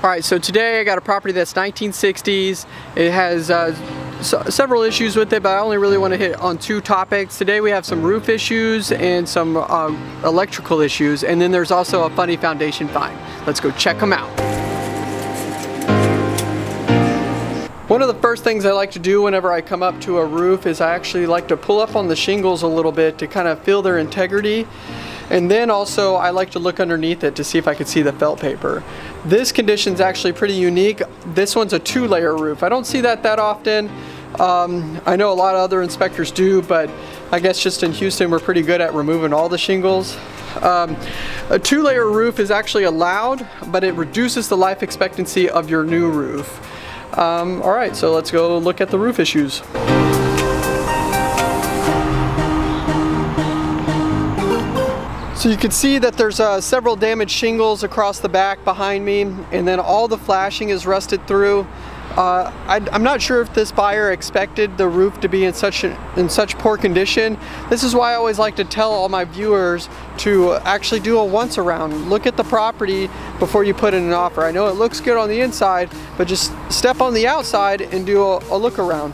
Alright, so today I got a property that's 1960s. It has several issues with it, but I only really want to hit on two topics. Today we have some roof issues and some electrical issues, and then there's also a funny foundation find. Let's go check them out. One of the first things I like to do whenever I come up to a roof is I actually like to pull up on the shingles a little bit to kind of feel their integrity. And then also I like to look underneath it to see if I can see the felt paper. This condition is actually pretty unique. This one's a 2-layer roof. I don't see that often. I know a lot of other inspectors do, but I guess just in Houston we're pretty good at removing all the shingles. A 2-layer roof is actually allowed, but it reduces the life expectancy of your new roof. Alright, so let's go look at the roof issues. So you can see that there's several damaged shingles across the back behind me, and then all the flashing is rusted through. I'm not sure if this buyer expected the roof to be in such poor condition. This is why I always like to tell all my viewers to actually do a once around. Look at the property before you put in an offer. I know it looks good on the inside, but just step on the outside and do a look around.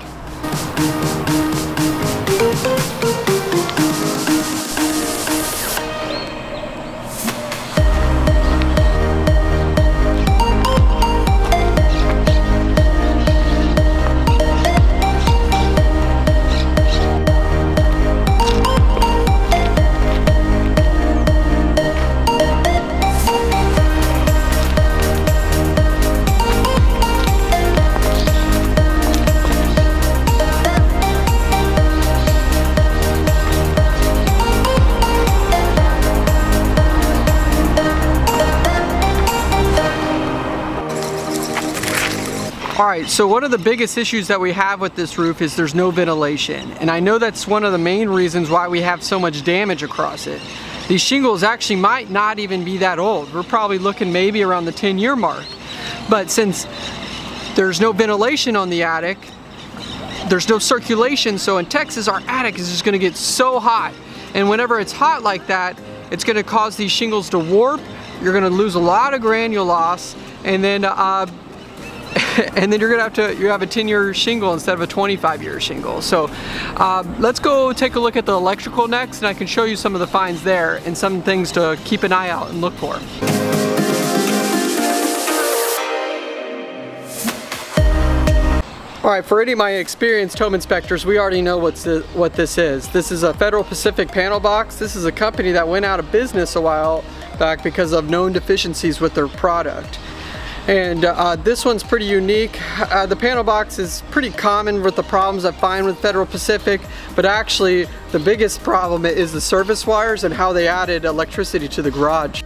Alright, so one of the biggest issues that we have with this roof is there's no ventilation. And I know that's one of the main reasons why we have so much damage across it. These shingles actually might not even be that old. We're probably looking maybe around the 10-year mark. But since there's no ventilation on the attic, there's no circulation, so in Texas our attic is just going to get so hot. And whenever it's hot like that, it's going to cause these shingles to warp. You're going to lose a lot of granulose, and then you're gonna have a 10-year shingle instead of a 25-year shingle. So let's go take a look at the electrical next, and I can show you some of the finds there and some things to keep an eye out and look for. Alright, for any of my experienced home inspectors, we already know what this is. This is a Federal Pacific panel box. This is a company that went out of business a while back because of known deficiencies with their product. And this one's pretty unique. The panel box is pretty common with the problems I find with Federal Pacific, but actually the biggest problem is the service wires and how they added electricity to the garage.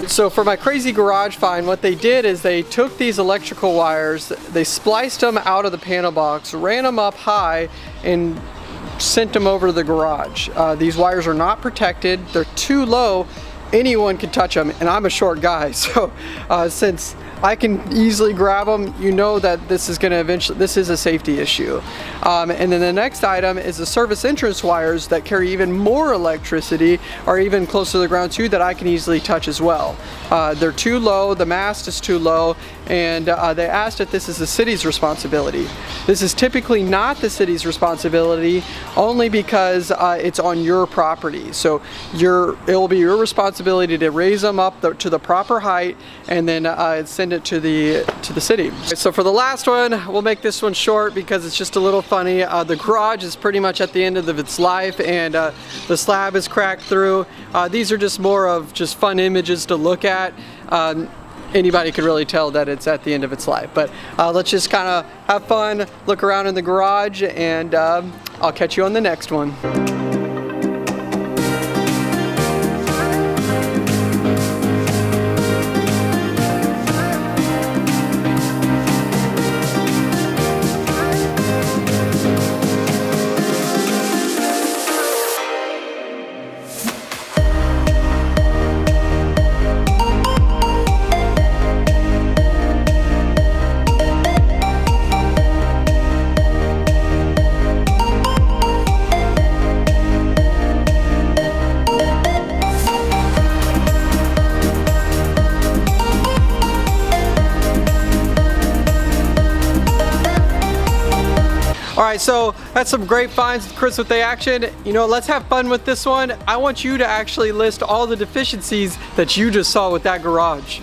So for my crazy garage find, what they did is they took these electrical wires, they spliced them out of the panel box, ran them up high, and sent them over to the garage. These wires are not protected, they're too low, anyone can touch them, and I'm a short guy, so since I can easily grab them, you know that this is a safety issue. And then the next item is the service entrance wires that carry even more electricity, or even close to the ground too, that I can easily touch as well. They're too low, the mast is too low, and they asked if this is the city's responsibility. This is typically not the city's responsibility, only because it's on your property. So it will be your responsibility to raise them up to the proper height, and then send it to the city. So for the last one, we'll make this one short because it's just a little funny. The garage is pretty much at the end of its life, and the slab is cracked through. These are just more of just fun images to look at. Anybody could really tell that it's at the end of its life, but let's just kind of have fun, look around in the garage, and I'll catch you on the next one. All right, so that's some great finds with Chris with the action. You know, let's have fun with this one. I want you to actually list all the deficiencies that you just saw with that garage.